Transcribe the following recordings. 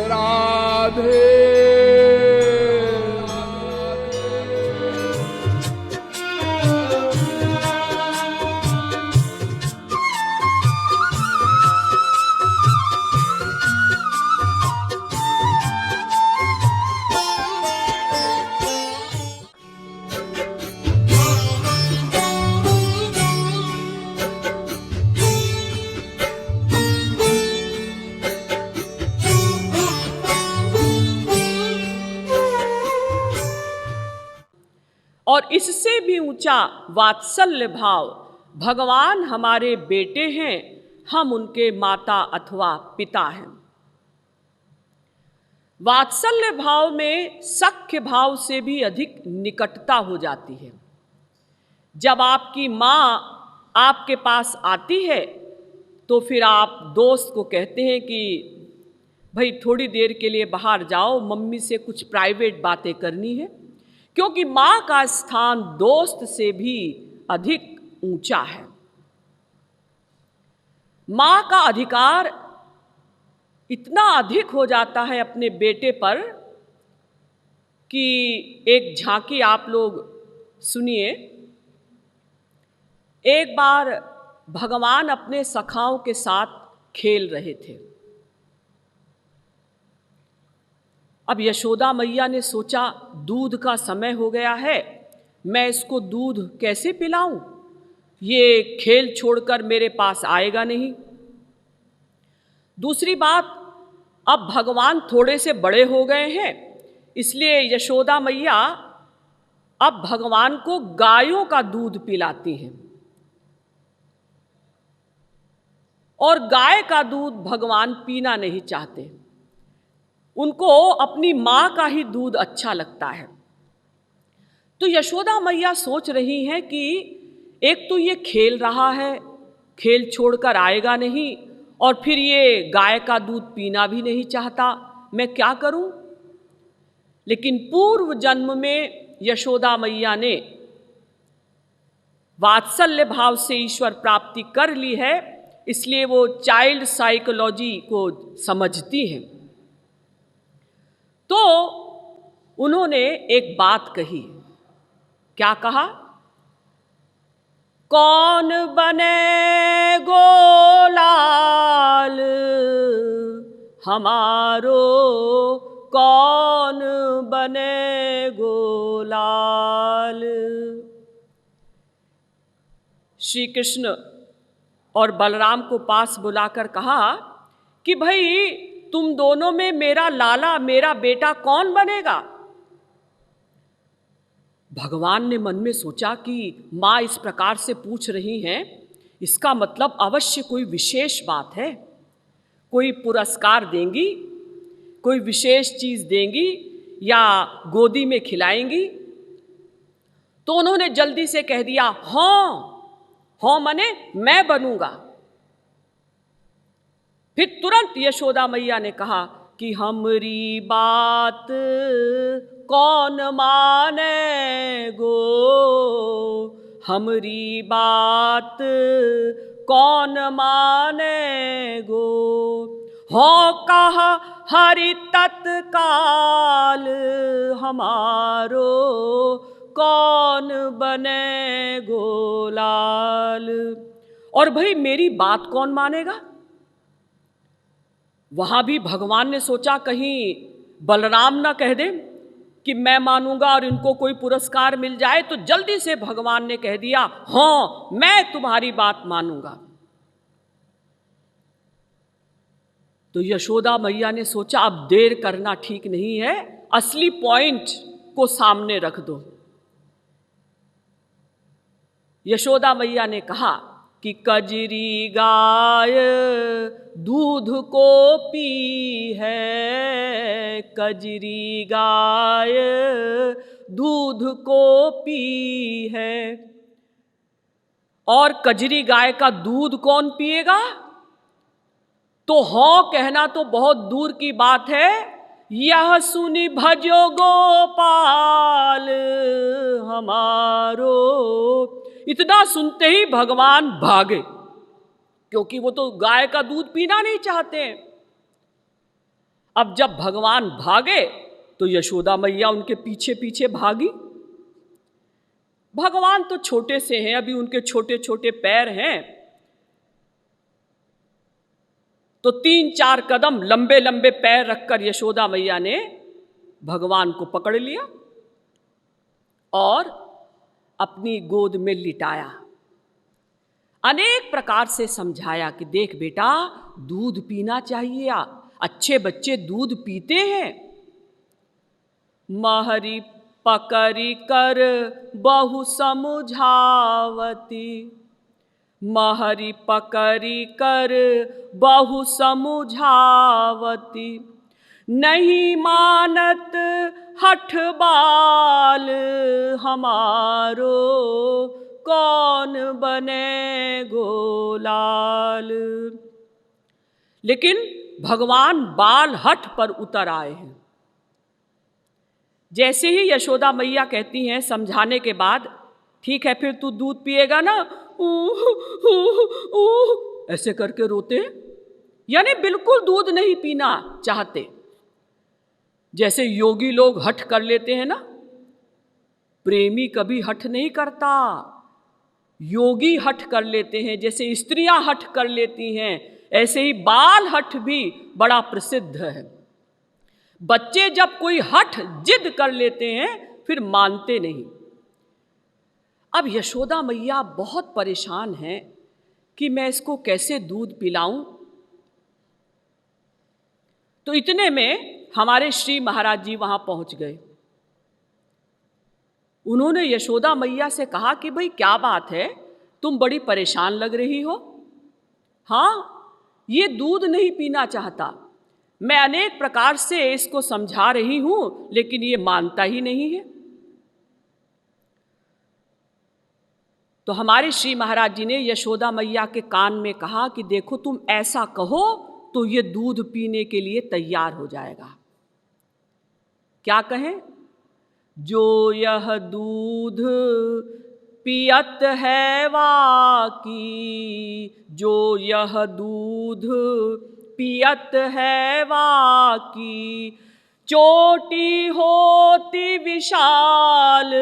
राधे। और इससे भी ऊंचा वात्सल्य भाव, भगवान हमारे बेटे हैं, हम उनके माता अथवा पिता हैं। वात्सल्य भाव में सख्य भाव से भी अधिक निकटता हो जाती है। जब आपकी माँ आपके पास आती है तो फिर आप दोस्त को कहते हैं कि भाई थोड़ी देर के लिए बाहर जाओ, मम्मी से कुछ प्राइवेट बातें करनी है, क्योंकि माँ का स्थान दोस्त से भी अधिक ऊंचा है। माँ का अधिकार इतना अधिक हो जाता है अपने बेटे पर कि एक झांकी आप लोग सुनिए। एक बार भगवान अपने सखाओं के साथ खेल रहे थे। अब यशोदा मैया ने सोचा दूध का समय हो गया है, मैं इसको दूध कैसे पिलाऊं, ये खेल छोड़कर मेरे पास आएगा नहीं। दूसरी बात, अब भगवान थोड़े से बड़े हो गए हैं, इसलिए यशोदा मैया अब भगवान को गायों का दूध पिलाती हैं, और गाय का दूध भगवान पीना नहीं चाहते। उनको अपनी माँ का ही दूध अच्छा लगता है। तो यशोदा मैया सोच रही हैं कि एक तो ये खेल रहा है, खेल छोड़कर आएगा नहीं, और फिर ये गाय का दूध पीना भी नहीं चाहता, मैं क्या करूं। लेकिन पूर्व जन्म में यशोदा मैया ने वात्सल्य भाव से ईश्वर प्राप्ति कर ली है, इसलिए वो चाइल्ड साइकोलॉजी को समझती हैं। तो उन्होंने एक बात कही। क्या कहा? कौन बने गोलाल हमारो, कौन बने गोलाल। श्री कृष्ण और बलराम को पास बुलाकर कहा कि भाई तुम दोनों में मेरा लाला, मेरा बेटा कौन बनेगा। भगवान ने मन में सोचा कि माँ इस प्रकार से पूछ रही हैं, इसका मतलब अवश्य कोई विशेष बात है, कोई पुरस्कार देंगी, कोई विशेष चीज देंगी या गोदी में खिलाएंगी। तो उन्होंने जल्दी से कह दिया, हाँ हाँ मने मैं बनूंगा। फिर तुरंत यशोदा मैया ने कहा कि हमरी बात कौन माने गो, हमरी बात कौन माने गो। हो कहा हरि तत्काल हमारो, कौन बने गोलाल। और भाई मेरी बात कौन मानेगा। वहां भी भगवान ने सोचा कहीं बलराम ना कह दे कि मैं मानूंगा और इनको कोई पुरस्कार मिल जाए, तो जल्दी से भगवान ने कह दिया, हाँ मैं तुम्हारी बात मानूंगा। तो यशोदा मैया ने सोचा अब देर करना ठीक नहीं है, असली पॉइंट को सामने रख दो। यशोदा मैया ने कहा कि कजरी गाय दूध को पी है, कजरी गाय दूध को पी है। और कजरी गाय का दूध कौन पिएगा। तो हाँ कहना तो बहुत दूर की बात है, यह सुनी भजो गोपाल हमारो। इतना सुनते ही भगवान भागे, क्योंकि वो तो गाय का दूध पीना नहीं चाहते हैं। अब जब भगवान भागे तो यशोदा मैया उनके पीछे पीछे भागी। भगवान तो छोटे से हैं, अभी उनके छोटे छोटे पैर हैं, तो 3-4 कदम लंबे लंबे पैर रखकर यशोदा मैया ने भगवान को पकड़ लिया और अपनी गोद में लिटाया। अनेक प्रकार से समझाया कि देख बेटा, दूध पीना चाहिए, अच्छे बच्चे दूध पीते हैं। महरी पकड़ी कर बहु समुझावती, महरी पकड़ी कर बहु समुझावती, नहीं मानत हठ बाल हमारो, कौन बने गोलाल। लेकिन भगवान बाल हठ पर उतर आए हैं। जैसे ही यशोदा मैया कहती हैं समझाने के बाद, ठीक है फिर तू दूध पिएगा ना, ऐसे करके रोते हैं, यानी बिल्कुल दूध नहीं पीना चाहते। जैसे योगी लोग हठ कर लेते हैं ना, प्रेमी कभी हठ नहीं करता, योगी हठ कर लेते हैं। जैसे स्त्रियां हठ कर लेती हैं, ऐसे ही बाल हठ भी बड़ा प्रसिद्ध है। बच्चे जब कोई हठ जिद कर लेते हैं फिर मानते नहीं। अब यशोदा मैया बहुत परेशान हैं कि मैं इसको कैसे दूध पिलाऊं। तो इतने में हमारे श्री महाराज जी वहां पहुंच गए। उन्होंने यशोदा मैया से कहा कि भाई क्या बात है, तुम बड़ी परेशान लग रही हो। हाँ, ये दूध नहीं पीना चाहता, मैं अनेक प्रकार से इसको समझा रही हूं लेकिन ये मानता ही नहीं है। तो हमारे श्री महाराज जी ने यशोदा मैया के कान में कहा कि देखो तुम ऐसा कहो तो ये दूध पीने के लिए तैयार हो जाएगा। क्या कहें? जो यह दूध पियत है वाकी, जो यह दूध पियत है वाकी, चोटी होती विशाल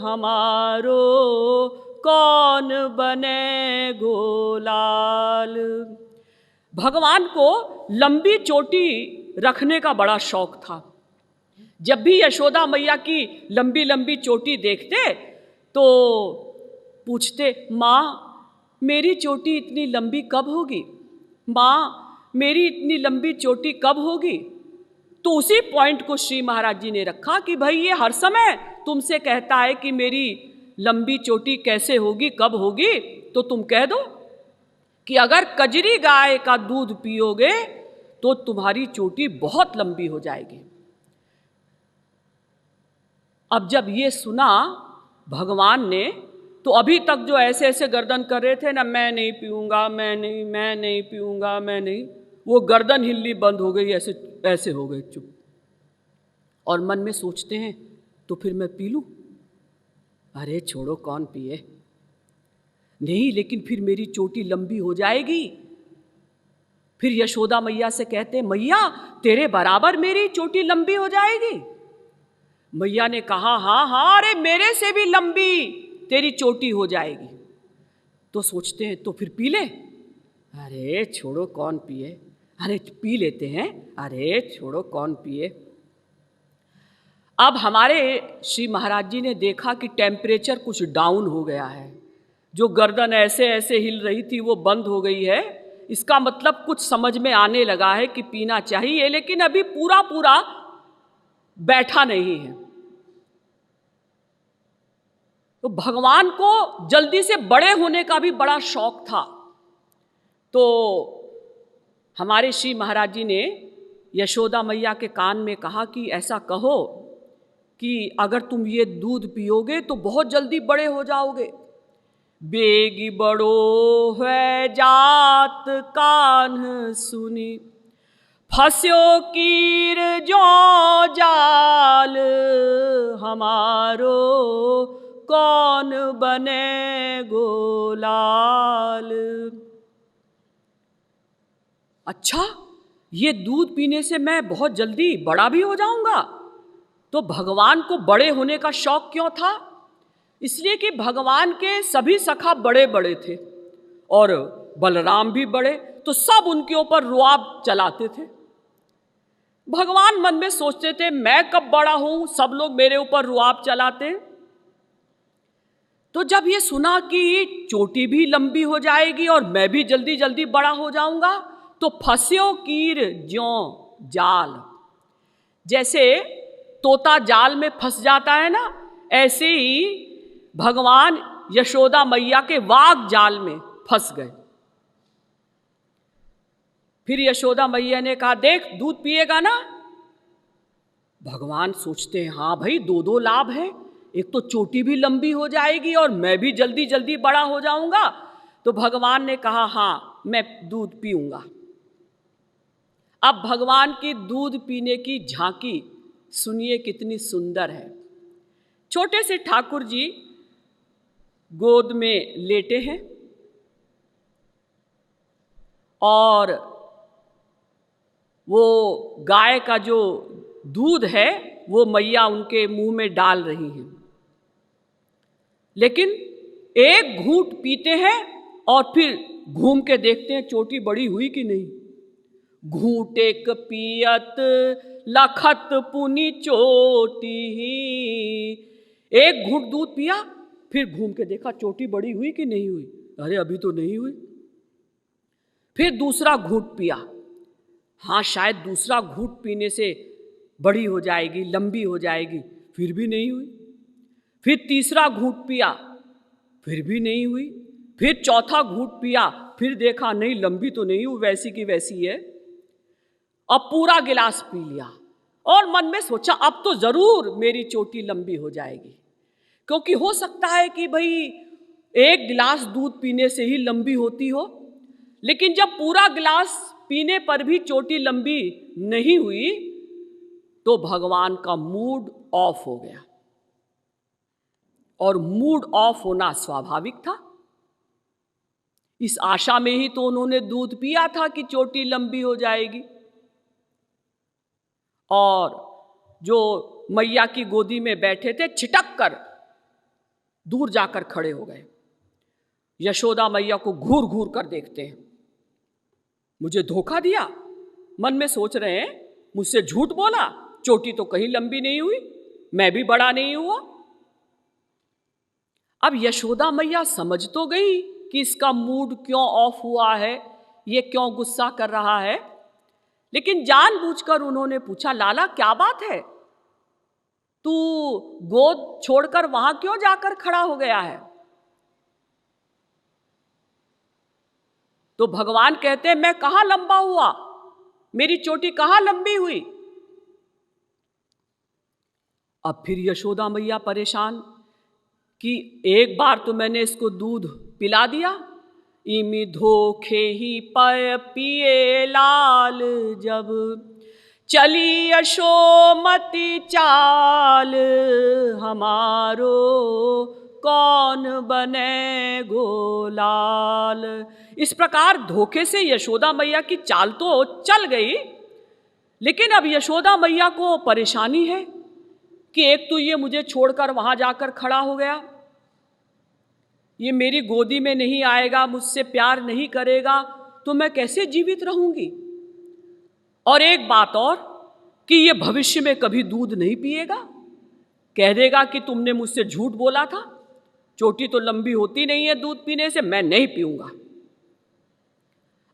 हमारो, कौन बने गोलाल। भगवान को लंबी चोटी रखने का बड़ा शौक था। जब भी यशोदा मैया की लंबी लंबी चोटी देखते तो पूछते, माँ मेरी चोटी इतनी लंबी कब होगी, माँ मेरी इतनी लंबी चोटी कब होगी। तो उसी पॉइंट को श्री महाराज जी ने रखा कि भाई ये हर समय तुमसे कहता है कि मेरी लंबी चोटी कैसे होगी, कब होगी, तो तुम कह दो कि अगर कजरी गाय का दूध पियोगे तो तुम्हारी चोटी बहुत लंबी हो जाएगी। अब जब ये सुना भगवान ने, तो अभी तक जो ऐसे ऐसे गर्दन कर रहे थे ना, मैं नहीं पीऊँगा, मैं नहीं पीऊँगा, मैं नहीं, वो गर्दन हिलनी बंद हो गई, ऐसे ऐसे हो गए चुप। और मन में सोचते हैं तो फिर मैं पी लूँ, अरे छोड़ो कौन पिए, नहीं लेकिन फिर मेरी चोटी लंबी हो जाएगी। फिर यशोदा मैया से कहते, मैया तेरे बराबर मेरी चोटी लंबी हो जाएगी। मैया ने कहा, हाँ हाँ, अरे मेरे से भी लंबी तेरी चोटी हो जाएगी। तो सोचते हैं तो फिर पी ले, अरे छोड़ो कौन पिए, अरे पी लेते हैं, अरे छोड़ो कौन पिए। अब हमारे श्री महाराज जी ने देखा कि टेम्परेचर कुछ डाउन हो गया है, जो गर्दन ऐसे ऐसे हिल रही थी वो बंद हो गई है। इसका मतलब कुछ समझ में आने लगा है कि पीना चाहिए, लेकिन अभी पूरा पूरा बैठा नहीं है। तो भगवान को जल्दी से बड़े होने का भी बड़ा शौक था। तो हमारे श्री महाराज जी ने यशोदा मैया के कान में कहा कि ऐसा कहो कि अगर तुम ये दूध पियोगे तो बहुत जल्दी बड़े हो जाओगे। बेगी बड़ो है जात कान्ह सुनी, फस्यो कीर जो जाल हमारो, कौन बने गोलाल। अच्छा, ये दूध पीने से मैं बहुत जल्दी बड़ा भी हो जाऊंगा। तो भगवान को बड़े होने का शौक क्यों था? इसलिए कि भगवान के सभी सखा बड़े बड़े थे और बलराम भी बड़े, तो सब उनके ऊपर रुआब चलाते थे। भगवान मन में सोचते थे मैं कब बड़ा हूं, सब लोग मेरे ऊपर रुआब चलाते। तो जब ये सुना कि चोटी भी लंबी हो जाएगी और मैं भी जल्दी जल्दी बड़ा हो जाऊंगा, तो फंस्यो कीर ज्यों जाल। जैसे तोता जाल में फंस जाता है ना, ऐसे ही भगवान यशोदा मैया के वाग जाल में फंस गए। फिर यशोदा मैया ने कहा देख दूध पिएगा ना? भगवान सोचते हैं हाँ भाई, दो दो लाभ है, एक तो चोटी भी लंबी हो जाएगी और मैं भी जल्दी जल्दी बड़ा हो जाऊंगा। तो भगवान ने कहा हाँ मैं दूध पीऊंगा। अब भगवान की दूध पीने की झांकी सुनिए कितनी सुंदर है। छोटे से ठाकुर जी गोद में लेटे हैं और वो गाय का जो दूध है वो मैया उनके मुंह में डाल रही हैं, लेकिन एक घूंट पीते हैं और फिर घूम के देखते हैं चोटी बड़ी हुई कि नहीं। घूंट एक पियत लखत पुनि चोटी। एक घूंट दूध पिया, फिर घूम के देखा चोटी बड़ी हुई कि नहीं हुई। अरे अभी तो नहीं हुई। फिर दूसरा घूंट पिया, हाँ शायद दूसरा घूंट पीने से बड़ी हो जाएगी, लंबी हो जाएगी, फिर भी नहीं हुई। फिर तीसरा घूंट पिया, फिर भी नहीं हुई। फिर चौथा घूंट पिया, फिर देखा नहीं लंबी तो नहीं हुई, वैसी की वैसी है। अब पूरा गिलास पी लिया और मन में सोचा अब तो जरूर मेरी चोटी लंबी हो जाएगी, क्योंकि हो सकता है कि भाई एक गिलास दूध पीने से ही लंबी होती हो। लेकिन जब पूरा गिलास पीने पर भी चोटी लंबी नहीं हुई तो भगवान का मूड ऑफ हो गया। और मूड ऑफ होना स्वाभाविक था। इस आशा में ही तो उन्होंने दूध पिया था कि चोटी लंबी हो जाएगी। और जो मैया की गोदी में बैठे थे छिटक कर दूर जाकर खड़े हो गए। यशोदा मैया को घूर घूर कर देखते हैं, मुझे धोखा दिया। मन में सोच रहे हैं मुझसे झूठ बोला, चोटी तो कहीं लंबी नहीं हुई, मैं भी बड़ा नहीं हुआ। अब यशोदा मैया समझ तो गई कि इसका मूड क्यों ऑफ हुआ है, ये क्यों गुस्सा कर रहा है, लेकिन जानबूझकर उन्होंने पूछा लाला क्या बात है, तू गोद छोड़कर वहां क्यों जाकर खड़ा हो गया है? तो भगवान कहते हैं मैं कहां लंबा हुआ, मेरी चोटी कहां लंबी हुई। अब फिर यशोदा मैया परेशान कि एक बार तो मैंने इसको दूध पिला दिया, इमी धोखे ही पय पिए लाल, जब चली यशोमती चाल, हमारो कौन बने गोलाल। इस प्रकार धोखे से यशोदा मैया की चाल तो चल गई, लेकिन अब यशोदा मैया को परेशानी है कि एक तो ये मुझे छोड़कर वहां जाकर खड़ा हो गया, ये मेरी गोदी में नहीं आएगा, मुझसे प्यार नहीं करेगा, तो मैं कैसे जीवित रहूंगी। और एक बात और कि ये भविष्य में कभी दूध नहीं पिएगा, कह देगा कि तुमने मुझसे झूठ बोला था, चोटी तो लंबी होती नहीं है दूध पीने से, मैं नहीं पीऊंगा।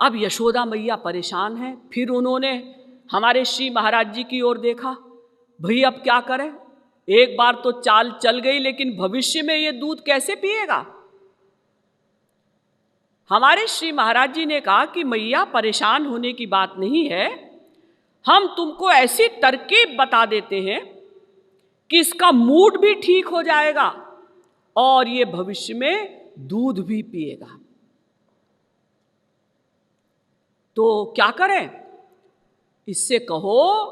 अब यशोदा मैया परेशान है। फिर उन्होंने हमारे श्री महाराज जी की ओर देखा, भाई अब क्या करें, एक बार तो चाल चल गई, लेकिन भविष्य में ये दूध कैसे पिएगा। हमारे श्री महाराज जी ने कहा कि मैया परेशान होने की बात नहीं है, हम तुमको ऐसी तरकीब बता देते हैं कि इसका मूड भी ठीक हो जाएगा और ये भविष्य में दूध भी पिएगा। तो क्या करें? इससे कहो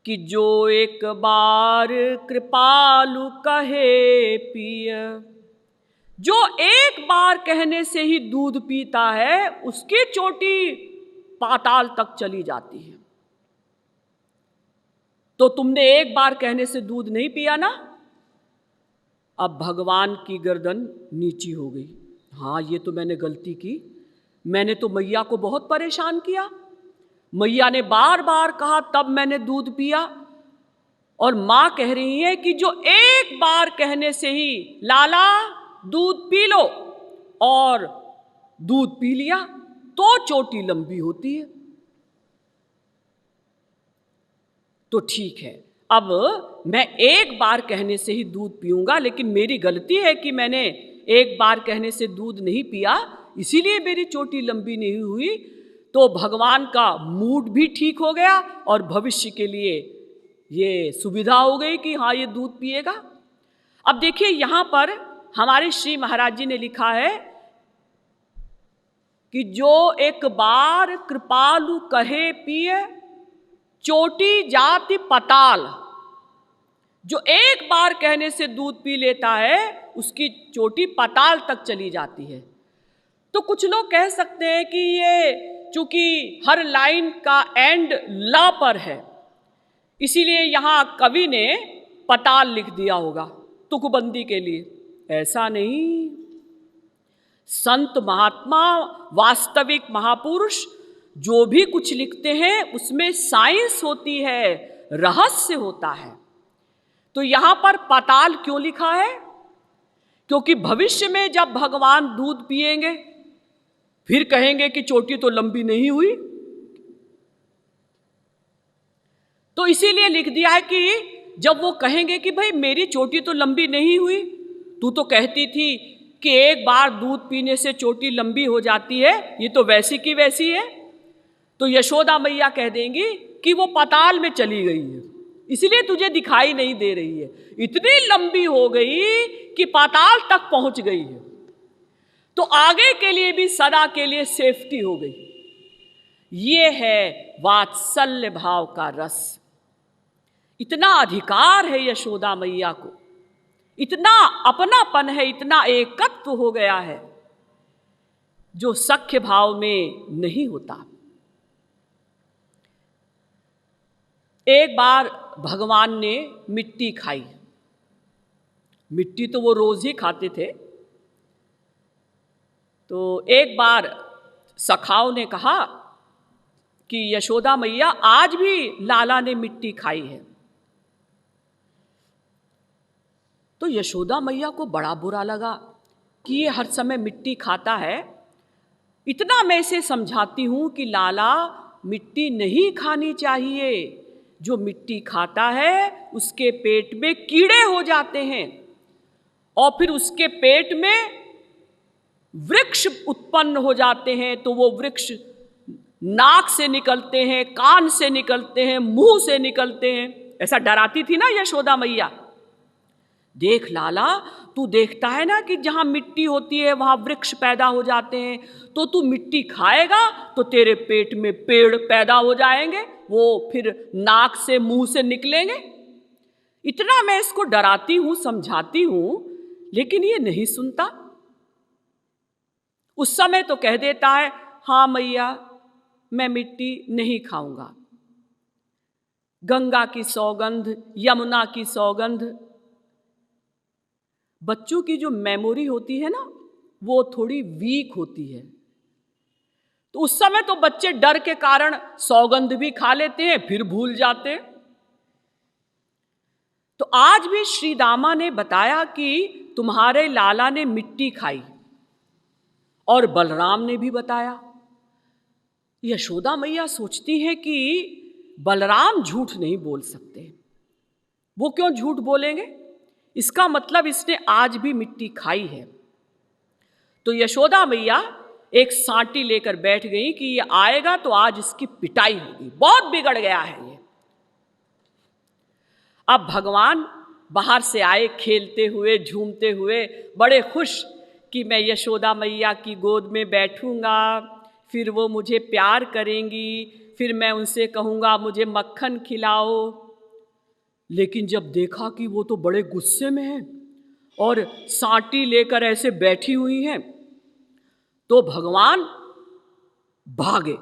कि जो एक बार कृपालु कहे पिय, जो एक बार कहने से ही दूध पीता है उसकी चोटी पाताल तक चली जाती है। तो तुमने एक बार कहने से दूध नहीं पिया ना। अब भगवान की गर्दन नीची हो गई। हाँ, ये तो मैंने गलती की, मैंने तो मैया को बहुत परेशान किया। मैया ने बार बार कहा तब मैंने दूध पिया, और माँ कह रही है कि जो एक बार कहने से ही लाला दूध पी लो, और दूध पी लिया तो चोटी लंबी होती है। तो ठीक है, अब मैं एक बार कहने से ही दूध पीऊंगा, लेकिन मेरी गलती है कि मैंने एक बार कहने से दूध नहीं पिया, इसीलिए मेरी चोटी लंबी नहीं हुई। तो भगवान का मूड भी ठीक हो गया और भविष्य के लिए ये सुविधा हो गई कि हाँ, ये दूध पिएगा। अब देखिए, यहाँ पर हमारे श्री महाराज जी ने लिखा है कि जो एक बार कृपालु कहे पिए, चोटी जाति पताल। जो एक बार कहने से दूध पी लेता है, उसकी चोटी पताल तक चली जाती है। तो कुछ लोग कह सकते हैं कि ये चूंकि हर लाइन का एंड ला पर है, इसीलिए यहाँ कवि ने पताल लिख दिया होगा तुकबंदी के लिए। ऐसा नहीं। संत महात्मा, वास्तविक महापुरुष जो भी कुछ लिखते हैं उसमें साइंस होती है, रहस्य होता है। तो यहाँ पर पाताल क्यों लिखा है? क्योंकि भविष्य में जब भगवान दूध पिएंगे फिर कहेंगे कि चोटी तो लंबी नहीं हुई, तो इसीलिए लिख दिया है कि जब वो कहेंगे कि भाई मेरी चोटी तो लंबी नहीं हुई, तू तो कहती थी कि एक बार दूध पीने से चोटी लंबी हो जाती है, ये तो वैसी की वैसी है। तो यशोदा मैया कह देंगी कि वो पाताल में चली गई है, इसलिए तुझे दिखाई नहीं दे रही है, इतनी लंबी हो गई कि पाताल तक पहुंच गई है। तो आगे के लिए भी सदा के लिए सेफ्टी हो गई। ये है वात्सल्य भाव का रस। इतना अधिकार है यशोदा मैया को, इतना अपनापन है, इतना एकत्व हो गया है जो सख्य भाव में नहीं होता। एक बार भगवान ने मिट्टी खाई। मिट्टी तो वो रोज ही खाते थे। तो एक बार सखाओं ने कहा कि यशोदा मैया आज भी लाला ने मिट्टी खाई है। तो यशोदा मैया को बड़ा बुरा लगा कि ये हर समय मिट्टी खाता है। इतना मैं इसे समझाती हूँ कि लाला मिट्टी नहीं खानी चाहिए, जो मिट्टी खाता है उसके पेट में कीड़े हो जाते हैं और फिर उसके पेट में वृक्ष उत्पन्न हो जाते हैं। तो वो वृक्ष नाक से निकलते हैं, कान से निकलते हैं, मुंह से निकलते हैं। ऐसा डराती थी ना यशोदा मैया। देख लाला, तू देखता है ना कि जहां मिट्टी होती है वहां वृक्ष पैदा हो जाते हैं, तो तू मिट्टी खाएगा तो तेरे पेट में पेड़ पैदा हो जाएंगे, वो फिर नाक से मुंह से निकलेंगे। इतना मैं इसको डराती हूं, समझाती हूं, लेकिन ये नहीं सुनता। उस समय तो कह देता है हाँ मैया मैं मिट्टी नहीं खाऊंगा। गंगा की सौगंध, यमुना की सौगंध। बच्चों की जो मेमोरी होती है ना वो थोड़ी वीक होती है, तो उस समय तो बच्चे डर के कारण सौगंध भी खा लेते हैं, फिर भूल जाते हैं। तो आज भी श्री दामा ने बताया कि तुम्हारे लाला ने मिट्टी खाई, और बलराम ने भी बताया। यशोदा मैया सोचती है कि बलराम झूठ नहीं बोल सकते। वो क्यों झूठ बोलेंगे? इसका मतलब इसने आज भी मिट्टी खाई है। तो यशोदा मैया एक सांटी लेकर बैठ गई कि ये आएगा तो आज इसकी पिटाई होगी, बहुत बिगड़ गया है ये। अब भगवान बाहर से आए खेलते हुए, झूमते हुए, बड़े खुश कि मैं यशोदा मैया की गोद में बैठूंगा, फिर वो मुझे प्यार करेंगी, फिर मैं उनसे कहूँगा मुझे मक्खन खिलाओ। लेकिन जब देखा कि वो तो बड़े गुस्से में हैं और सांटी लेकर ऐसे बैठी हुई हैं, तो भगवान भागे।